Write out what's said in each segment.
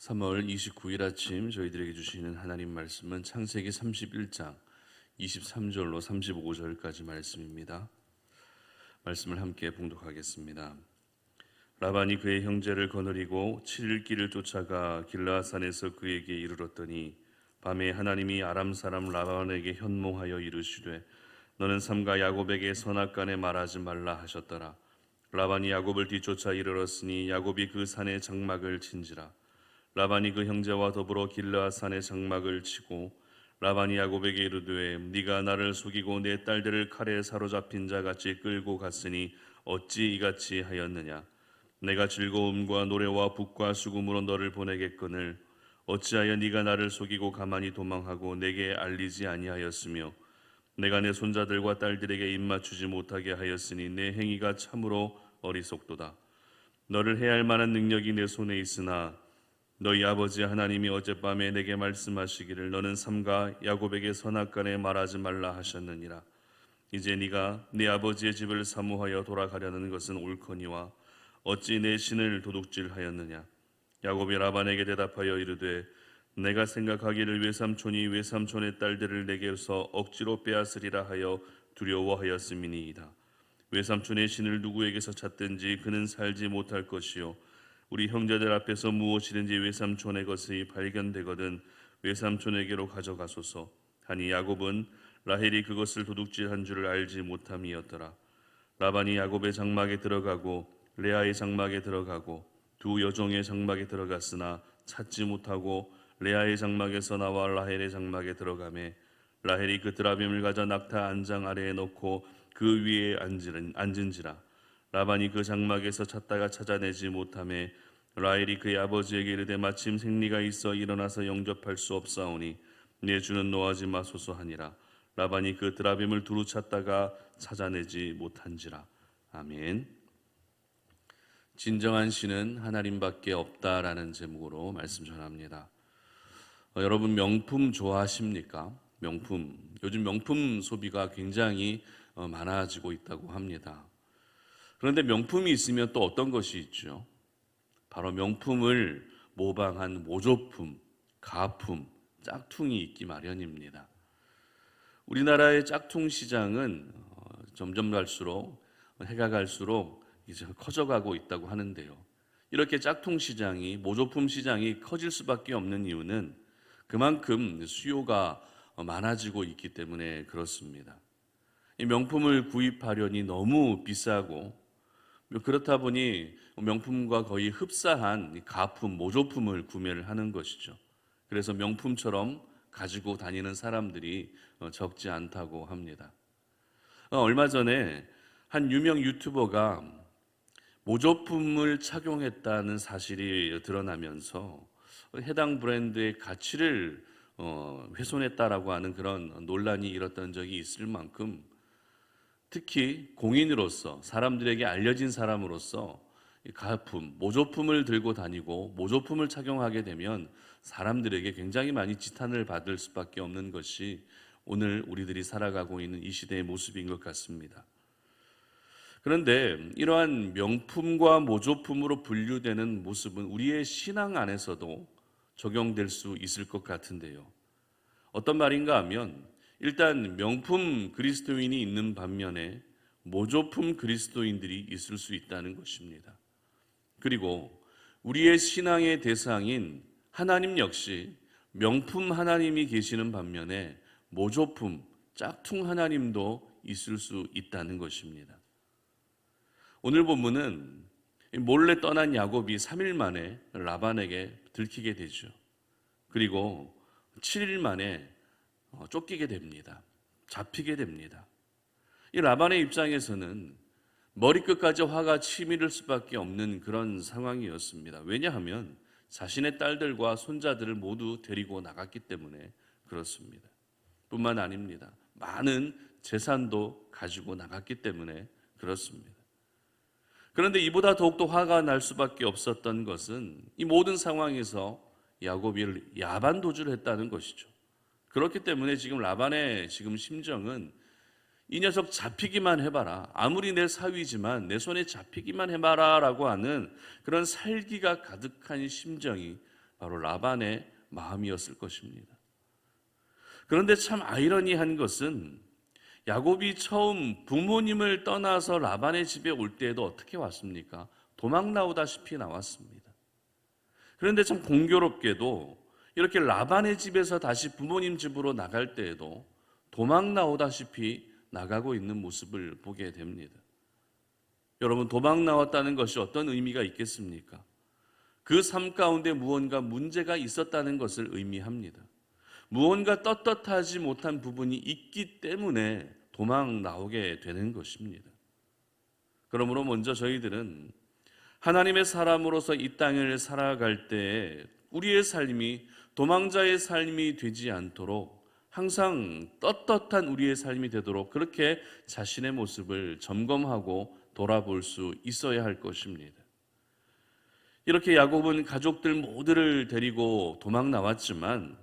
3월 29일 아침 저희들에게 주시는 하나님 말씀은 창세기 31장 23절로 35절까지 말씀입니다. 말씀을 함께 봉독하겠습니다. 라반이 그의 형제를 거느리고 7일 길을 쫓아가 길르앗산에서 그에게 이르렀더니 밤에 하나님이 아람 사람 라반에게 현몽하여 이르시되 너는 삼가 야곱에게 선악간에 말하지 말라 하셨더라. 라반이 야곱을 뒤쫓아 이르렀으니 야곱이 그 산에 장막을 친지라. 라반이 그 형제와 더불어 길르앗산에 장막을 치고 라반이 야곱에게 이르되 네가 나를 속이고 내 딸들을 칼에 사로잡힌 자 같이 끌고 갔으니 어찌 이같이 하였느냐. 내가 즐거움과 노래와 북과 수금으로 너를 보내겠거늘 어찌하여 네가 나를 속이고 가만히 도망하고 내게 알리지 아니하였으며 내가 내 손자들과 딸들에게 입맞추지 못하게 하였으니 내 행위가 참으로 어리석도다. 너를 해할 만한 능력이 내 손에 있으나 너희 아버지 하나님이 어젯밤에 내게 말씀하시기를 너는 삼가 야곱에게 선악간에 말하지 말라 하셨느니라. 이제 네가 네 아버지의 집을 사모하여 돌아가려는 것은 옳거니와 어찌 내 신을 도둑질하였느냐. 야곱이 라반에게 대답하여 이르되 내가 생각하기를 외삼촌이 외삼촌의 딸들을 내게서 억지로 빼앗으리라 하여 두려워하였음이니이다. 외삼촌의 신을 누구에게서 찾든지 그는 살지 못할 것이요 우리 형제들 앞에서 무엇이든지 외삼촌의 것이 발견되거든 외삼촌에게로 가져가소서 하니 야곱은 라헬이 그것을 도둑질한 줄을 알지 못함이었더라. 라반이 야곱의 장막에 들어가고 레아의 장막에 들어가고 두 여종의 장막에 들어갔으나 찾지 못하고 레아의 장막에서 나와 라헬의 장막에 들어가매 라헬이 그 드라빔을 가져 낙타 안장 아래에 놓고 그 위에 앉은지라. 라반이 그 장막에서 찾다가 찾아내지 못하매 라헬이 그의 아버지에게 이르되 마침 생리가 있어 일어나서 영접할 수 없사오니 내 주는 노하지 마소서 하니라. 라반이 그 드라빔을 두루 찾다가 찾아내지 못한지라. 아멘. 진정한 신은 하나님밖에 없다라는 제목으로 말씀 전합니다. 여러분 명품 좋아하십니까? 명품. 요즘 명품 소비가 굉장히 많아지고 있다고 합니다. 그런데 명품이 있으면 또 어떤 것이 있죠? 바로 명품을 모방한 모조품, 가품, 짝퉁이 있기 마련입니다. 우리나라의 짝퉁 시장은 점점 갈수록 해가 갈수록 이제 커져가고 있다고 하는데요. 이렇게 짝퉁 시장이 모조품 시장이 커질 수밖에 없는 이유는 그만큼 수요가 많아지고 있기 때문에 그렇습니다. 이 명품을 구입하려니 너무 비싸고 그렇다 보니 명품과 거의 흡사한 가품, 모조품을 구매를 하는 것이죠. 그래서 명품처럼 가지고 다니는 사람들이 적지 않다고 합니다. 얼마 전에 한 유명 유튜버가 모조품을 착용했다는 사실이 드러나면서 해당 브랜드의 가치를 훼손했다라고 하는 그런 논란이 일었던 적이 있을 만큼 특히 공인으로서 사람들에게 알려진 사람으로서 가품, 모조품을 들고 다니고 모조품을 착용하게 되면 사람들에게 굉장히 많이 지탄을 받을 수밖에 없는 것이 오늘 우리들이 살아가고 있는 이 시대의 모습인 것 같습니다. 그런데 이러한 명품과 모조품으로 분류되는 모습은 우리의 신앙 안에서도 적용될 수 있을 것 같은데요. 어떤 말인가 하면 일단 명품 그리스도인이 있는 반면에 모조품 그리스도인들이 있을 수 있다는 것입니다. 그리고 우리의 신앙의 대상인 하나님 역시 명품 하나님이 계시는 반면에 모조품, 짝퉁 하나님도 있을 수 있다는 것입니다. 오늘 본문은 몰래 떠난 야곱이 3일 만에 라반에게 들키게 되죠. 그리고 7일 만에 쫓기게 됩니다. 잡히게 됩니다. 이 라반의 입장에서는 머리끝까지 화가 치밀을 수밖에 없는 그런 상황이었습니다. 왜냐하면 자신의 딸들과 손자들을 모두 데리고 나갔기 때문에 그렇습니다. 뿐만 아닙니다. 많은 재산도 가지고 나갔기 때문에 그렇습니다. 그런데 이보다 더욱더 화가 날 수밖에 없었던 것은 이 모든 상황에서 야곱이 야반도주를 했다는 것이죠. 그렇기 때문에 지금 라반의 지금 심정은 이 녀석 잡히기만 해봐라. 아무리 내 사위지만 내 손에 잡히기만 해봐라 라고 하는 그런 살기가 가득한 심정이 바로 라반의 마음이었을 것입니다. 그런데 참 아이러니한 것은 야곱이 처음 부모님을 떠나서 라반의 집에 올 때에도 어떻게 왔습니까? 도망 나오다시피 나왔습니다. 그런데 참 공교롭게도 이렇게 라반의 집에서 다시 부모님 집으로 나갈 때에도 도망 나오다시피 나가고 있는 모습을 보게 됩니다. 여러분, 도망 나왔다는 것이 어떤 의미가 있겠습니까? 그 삶 가운데 무언가 문제가 있었다는 것을 의미합니다. 무언가 떳떳하지 못한 부분이 있기 때문에 도망 나오게 되는 것입니다. 그러므로 먼저 저희들은 하나님의 사람으로서 이 땅을 살아갈 때에 우리의 삶이 도망자의 삶이 되지 않도록 항상 떳떳한 우리의 삶이 되도록 그렇게 자신의 모습을 점검하고 돌아볼 수 있어야 할 것입니다. 이렇게 야곱은 가족들 모두를 데리고 도망 나왔지만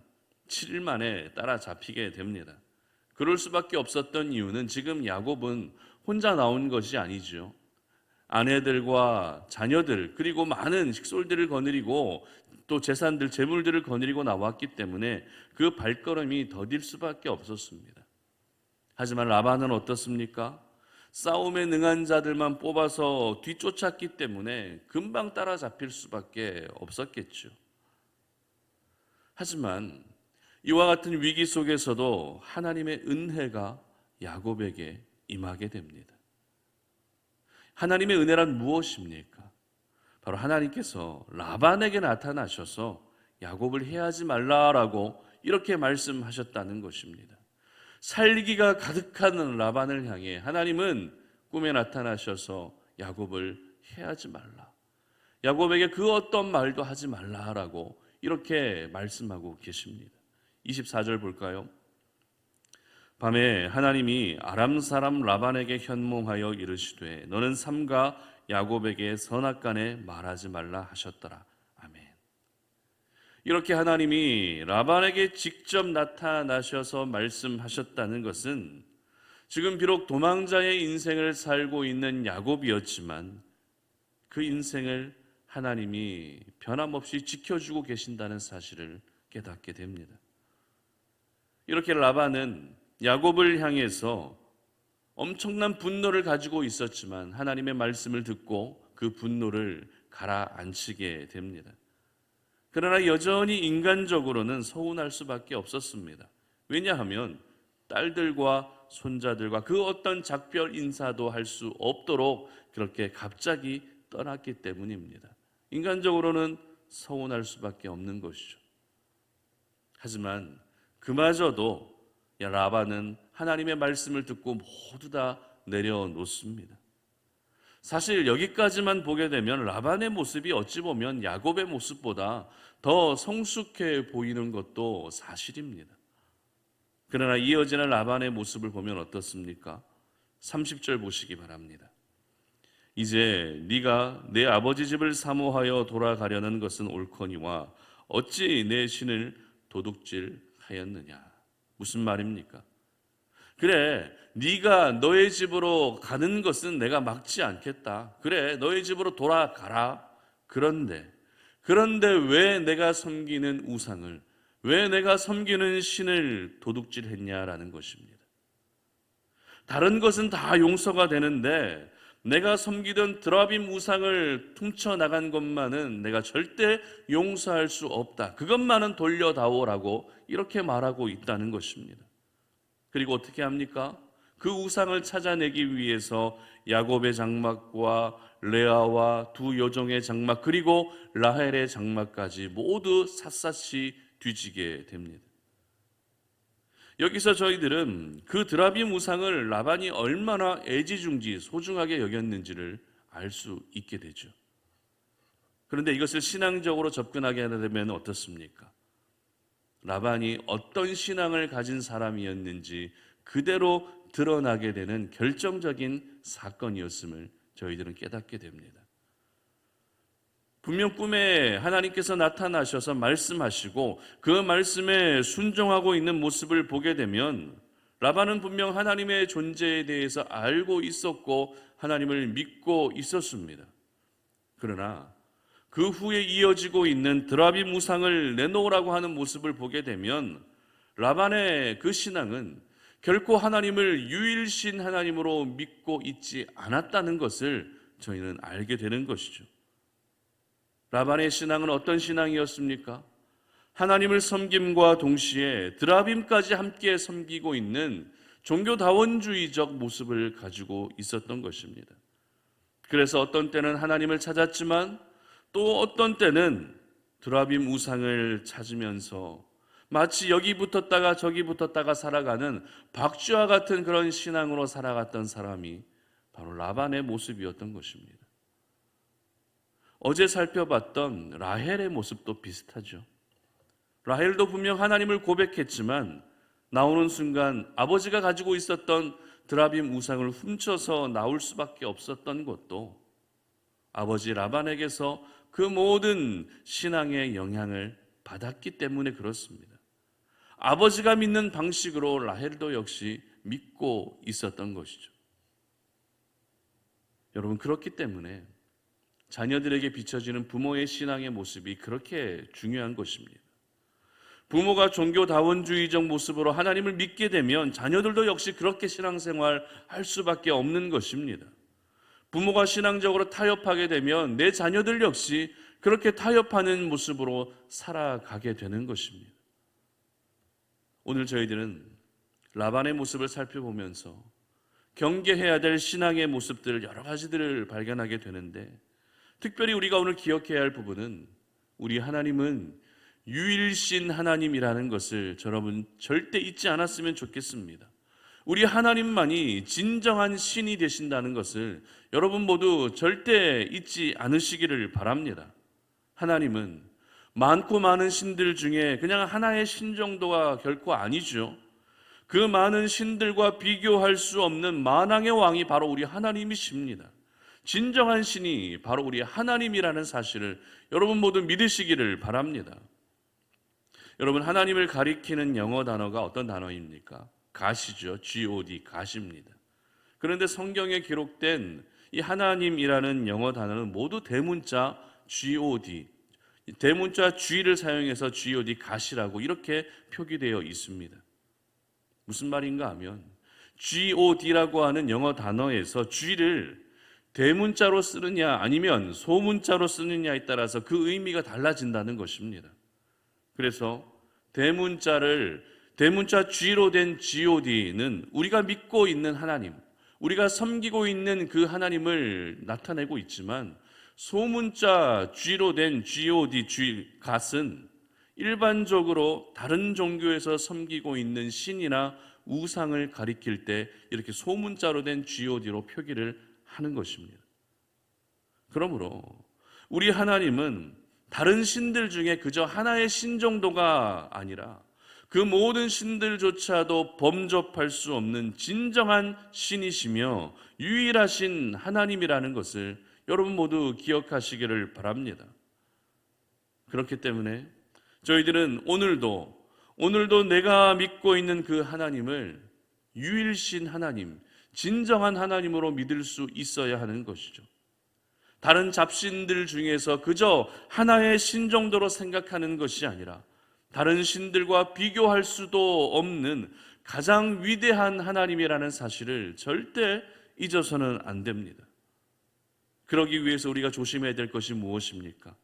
7일 만에 따라잡히게 됩니다. 그럴 수밖에 없었던 이유는 지금 야곱은 혼자 나온 것이 아니죠. 아내들과 자녀들 그리고 많은 식솔들을 거느리고 또 재산들, 재물들을 거느리고 나왔기 때문에 그 발걸음이 더딜 수밖에 없었습니다. 하지만 라반은 어떻습니까? 싸움에 능한 자들만 뽑아서 뒤쫓았기 때문에 금방 따라잡힐 수밖에 없었겠죠. 하지만 이와 같은 위기 속에서도 하나님의 은혜가 야곱에게 임하게 됩니다. 하나님의 은혜란 무엇입니까? 바로 하나님께서 라반에게 나타나셔서 야곱을 해하지 말라라고 이렇게 말씀하셨다는 것입니다. 살기가 가득한 라반을 향해 하나님은 꿈에 나타나셔서 야곱을 해하지 말라, 야곱에게 그 어떤 말도 하지 말라라고 이렇게 말씀하고 계십니다. 24절 볼까요? 밤에 하나님이 아람 사람 라반에게 현몽하여 이르시되 너는 삼가 야곱에게 선악간에 말하지 말라 하셨더라. 아멘. 이렇게 하나님이 라반에게 직접 나타나셔서 말씀하셨다는 것은 지금 비록 도망자의 인생을 살고 있는 야곱이었지만 그 인생을 하나님이 변함없이 지켜주고 계신다는 사실을 깨닫게 됩니다. 이렇게 라반은 야곱을 향해서 엄청난 분노를 가지고 있었지만 하나님의 말씀을 듣고 그 분노를 가라앉히게 됩니다. 그러나 여전히 인간적으로는 서운할 수밖에 없었습니다. 왜냐하면 딸들과 손자들과 그 어떤 작별 인사도 할 수 없도록 그렇게 갑자기 떠났기 때문입니다. 인간적으로는 서운할 수밖에 없는 것이죠. 하지만 그마저도 라반은 하나님의 말씀을 듣고 모두 다 내려놓습니다. 사실 여기까지만 보게 되면 라반의 모습이 어찌 보면 야곱의 모습보다 더 성숙해 보이는 것도 사실입니다. 그러나 이어지는 라반의 모습을 보면 어떻습니까? 30절 보시기 바랍니다. 이제 네가 내 아버지 집을 사모하여 돌아가려는 것은 옳거니와 어찌 내 신을 도둑질하였느냐. 무슨 말입니까? 그래, 네가 너의 집으로 가는 것은 내가 막지 않겠다. 그래, 너의 집으로 돌아가라. 그런데 왜 내가 섬기는 우상을, 왜 내가 섬기는 신을 도둑질했냐라는 것입니다. 다른 것은 다 용서가 되는데 내가 섬기던 드라빔 우상을 훔쳐나간 것만은 내가 절대 용서할 수 없다. 그것만은 돌려다오라고 이렇게 말하고 있다는 것입니다. 그리고 어떻게 합니까? 그 우상을 찾아내기 위해서 야곱의 장막과 레아와 두 여종의 장막 그리고 라헬의 장막까지 모두 샅샅이 뒤지게 됩니다. 여기서 저희들은 그 드라빔 우상을 라반이 얼마나 애지중지 소중하게 여겼는지를 알 수 있게 되죠. 그런데 이것을 신앙적으로 접근하게 되면 어떻습니까? 라반이 어떤 신앙을 가진 사람이었는지 그대로 드러나게 되는 결정적인 사건이었음을 저희들은 깨닫게 됩니다. 분명 꿈에 하나님께서 나타나셔서 말씀하시고 그 말씀에 순종하고 있는 모습을 보게 되면 라반은 분명 하나님의 존재에 대해서 알고 있었고 하나님을 믿고 있었습니다. 그러나 그 후에 이어지고 있는 드라빔 우상을 내놓으라고 하는 모습을 보게 되면 라반의 그 신앙은 결코 하나님을 유일신 하나님으로 믿고 있지 않았다는 것을 저희는 알게 되는 것이죠. 라반의 신앙은 어떤 신앙이었습니까? 하나님을 섬김과 동시에 드라빔까지 함께 섬기고 있는 종교다원주의적 모습을 가지고 있었던 것입니다. 그래서 어떤 때는 하나님을 찾았지만 또 어떤 때는 드라빔 우상을 찾으면서 마치 여기 붙었다가 저기 붙었다가 살아가는 박쥐와 같은 그런 신앙으로 살아갔던 사람이 바로 라반의 모습이었던 것입니다. 어제 살펴봤던 라헬의 모습도 비슷하죠. 라헬도 분명 하나님을 고백했지만 나오는 순간 아버지가 가지고 있었던 드라빔 우상을 훔쳐서 나올 수밖에 없었던 것도 아버지 라반에게서 그 모든 신앙의 영향을 받았기 때문에 그렇습니다. 아버지가 믿는 방식으로 라헬도 역시 믿고 있었던 것이죠. 여러분, 그렇기 때문에 자녀들에게 비춰지는 부모의 신앙의 모습이 그렇게 중요한 것입니다. 부모가 종교다원주의적 모습으로 하나님을 믿게 되면 자녀들도 역시 그렇게 신앙생활 할 수밖에 없는 것입니다. 부모가 신앙적으로 타협하게 되면 내 자녀들 역시 그렇게 타협하는 모습으로 살아가게 되는 것입니다. 오늘 저희들은 라반의 모습을 살펴보면서 경계해야 될 신앙의 모습들 여러 가지들을 발견하게 되는데, 특별히 우리가 오늘 기억해야 할 부분은 우리 하나님은 유일신 하나님이라는 것을 여러분 절대 잊지 않았으면 좋겠습니다. 우리 하나님만이 진정한 신이 되신다는 것을 여러분 모두 절대 잊지 않으시기를 바랍니다. 하나님은 많고 많은 신들 중에 그냥 하나의 신 정도가 결코 아니죠. 그 많은 신들과 비교할 수 없는 만왕의 왕이 바로 우리 하나님이십니다. 진정한 신이 바로 우리 하나님이라는 사실을 여러분 모두 믿으시기를 바랍니다. 여러분, 하나님을 가리키는 영어 단어가 어떤 단어입니까? God이죠. God, God입니다. 그런데 성경에 기록된 이 하나님이라는 영어 단어는 모두 대문자 God, 대문자 G를 사용해서 God, God이라고 이렇게 표기되어 있습니다. 무슨 말인가 하면 God라고 하는 영어 단어에서 G를 대문자로 쓰느냐 아니면 소문자로 쓰느냐에 따라서 그 의미가 달라진다는 것입니다. 그래서 대문자 G로 된 GOD는 우리가 믿고 있는 하나님, 우리가 섬기고 있는 그 하나님을 나타내고 있지만, 소문자 G로 된 GOD, God은 일반적으로 다른 종교에서 섬기고 있는 신이나 우상을 가리킬 때 이렇게 소문자로 된 GOD로 표기를 하는 것입니다. 그러므로 우리 하나님은 다른 신들 중에 그저 하나의 신 정도가 아니라 그 모든 신들조차도 범접할 수 없는 진정한 신이시며 유일하신 하나님이라는 것을 여러분 모두 기억하시기를 바랍니다. 그렇기 때문에 저희들은 오늘도 내가 믿고 있는 그 하나님을 유일신 하나님, 진정한 하나님으로 믿을 수 있어야 하는 것이죠. 다른 잡신들 중에서 그저 하나의 신 정도로 생각하는 것이 아니라 다른 신들과 비교할 수도 없는 가장 위대한 하나님이라는 사실을 절대 잊어서는 안 됩니다. 그러기 위해서 우리가 조심해야 될 것이 무엇입니까?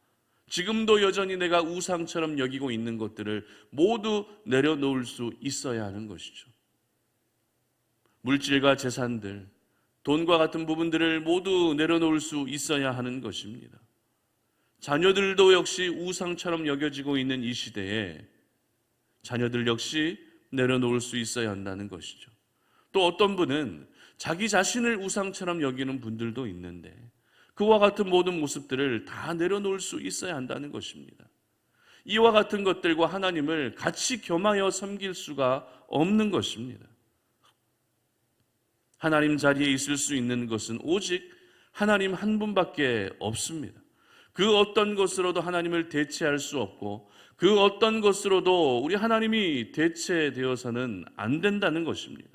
지금도 여전히 내가 우상처럼 여기고 있는 것들을 모두 내려놓을 수 있어야 하는 것이죠. 물질과 재산들, 돈과 같은 부분들을 모두 내려놓을 수 있어야 하는 것입니다. 자녀들도 역시 우상처럼 여겨지고 있는 이 시대에 자녀들 역시 내려놓을 수 있어야 한다는 것이죠. 또 어떤 분은 자기 자신을 우상처럼 여기는 분들도 있는데 그와 같은 모든 모습들을 다 내려놓을 수 있어야 한다는 것입니다. 이와 같은 것들과 하나님을 같이 겸하여 섬길 수가 없는 것입니다. 하나님 자리에 있을 수 있는 것은 오직 하나님 한 분밖에 없습니다. 그 어떤 것으로도 하나님을 대체할 수 없고 그 어떤 것으로도 우리 하나님이 대체되어서는 안 된다는 것입니다.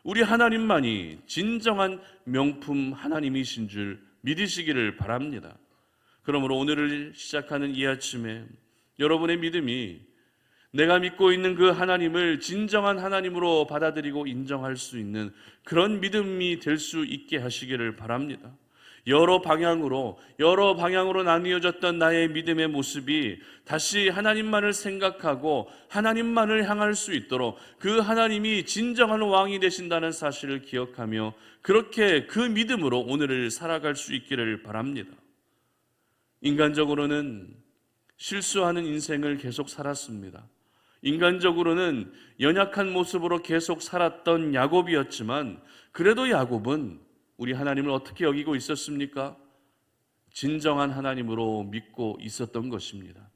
우리 하나님만이 진정한 명품 하나님이신 줄 믿으시기를 바랍니다. 그러므로 오늘을 시작하는 이 아침에 여러분의 믿음이 내가 믿고 있는 그 하나님을 진정한 하나님으로 받아들이고 인정할 수 있는 그런 믿음이 될 수 있게 하시기를 바랍니다. 여러 방향으로 나뉘어졌던 나의 믿음의 모습이 다시 하나님만을 생각하고 하나님만을 향할 수 있도록 그 하나님이 진정한 왕이 되신다는 사실을 기억하며 그렇게 그 믿음으로 오늘을 살아갈 수 있기를 바랍니다. 인간적으로는 실수하는 인생을 계속 살았습니다. 인간적으로는 연약한 모습으로 계속 살았던 야곱이었지만 그래도 야곱은 우리 하나님을 어떻게 여기고 있었습니까? 진정한 하나님으로 믿고 있었던 것입니다.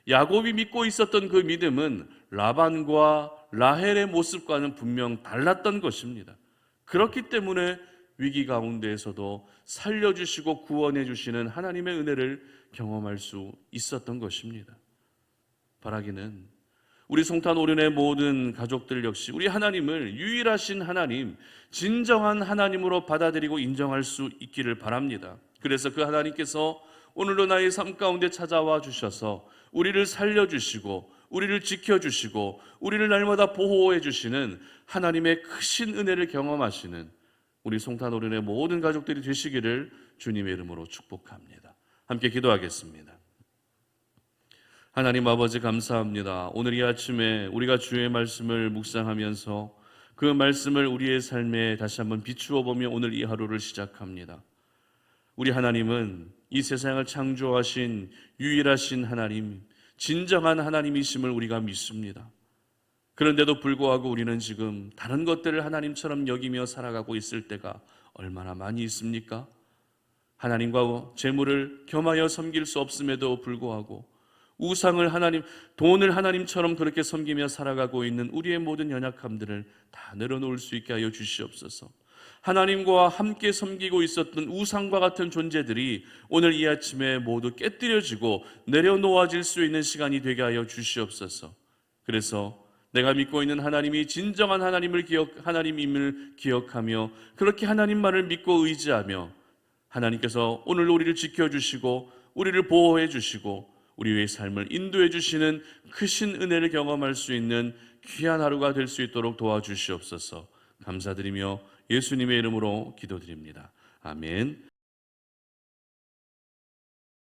야곱이 믿고 있었던 그 믿음은 라반과 라헬의 모습과는 분명 달랐던 것입니다. 그렇기 때문에 위기 가운데에서도 살려주시고 구원해 주시는 하나님의 은혜를 경험할 수 있었던 것입니다. 바라기는 우리 송탄 오륜의 모든 가족들 역시 우리 하나님을 유일하신 하나님, 진정한 하나님으로 받아들이고 인정할 수 있기를 바랍니다. 그래서 그 하나님께서 오늘도 나의 삶 가운데 찾아와 주셔서 우리를 살려주시고 우리를 지켜주시고 우리를 날마다 보호해 주시는 하나님의 크신 은혜를 경험하시는 우리 송탄 오륜의 모든 가족들이 되시기를 주님의 이름으로 축복합니다. 함께 기도하겠습니다. 하나님 아버지 감사합니다. 오늘 이 아침에 우리가 주의 말씀을 묵상하면서 그 말씀을 우리의 삶에 다시 한번 비추어 보며 오늘 이 하루를 시작합니다. 우리 하나님은 이 세상을 창조하신 유일하신 하나님, 진정한 하나님이심을 우리가 믿습니다. 그런데도 불구하고 우리는 지금 다른 것들을 하나님처럼 여기며 살아가고 있을 때가 얼마나 많이 있습니까? 하나님과 재물을 겸하여 섬길 수 없음에도 불구하고 우상을 돈을 하나님처럼 그렇게 섬기며 살아가고 있는 우리의 모든 연약함들을 다 내려놓을 수 있게 하여 주시옵소서. 하나님과 함께 섬기고 있었던 우상과 같은 존재들이 오늘 이 아침에 모두 깨뜨려지고 내려놓아질 수 있는 시간이 되게 하여 주시옵소서. 그래서 내가 믿고 있는 하나님이 진정한 하나님임을 기억하며 그렇게 하나님만을 믿고 의지하며 하나님께서 오늘 우리를 지켜주시고 우리를 보호해 주시고 우리의 삶을 인도해 주시는 크신 은혜를 경험할 수 있는 귀한 하루가 될 수 있도록 도와주시옵소서. 감사드리며 예수님의 이름으로 기도드립니다. 아멘.